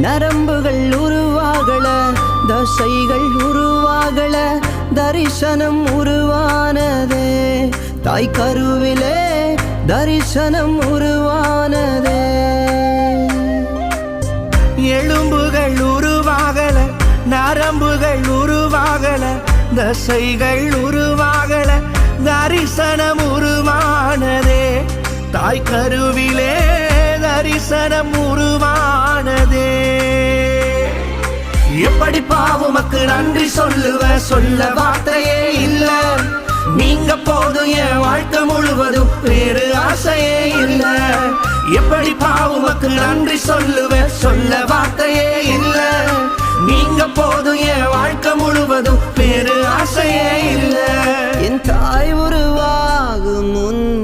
நரம்புகள் உருவாகல, தசைகள் உருவாகல, தரிசனம் உருவானதே. தாய் கருவிலே தரிசனம் உருவானதே. எலும்புகள் உருவாகல, நரம்புகள் உருவாகல, தசைகள் உருவாகல, தரிசனம் உருவானதே. தாய் கருவிலே தரிசனம் உருவானதே. எப்படி பாவுமக்கு நன்றி சொல்லுவ, சொல்ல வார்த்தையே இல்ல. நீங்க போதும் என் வாழ்க்கை முழுவதும் வேறு ஆசையே இல்ல. எப்படி பாவுமக்கு நன்றி சொல்லுவ, சொல்ல வார்த்தையே இல்ல. நீங்க போதும் என் வாழ்க்கை முழுவதும் வேறு ஆசையே இல்ல. என் தாய் உருவாகும் முன்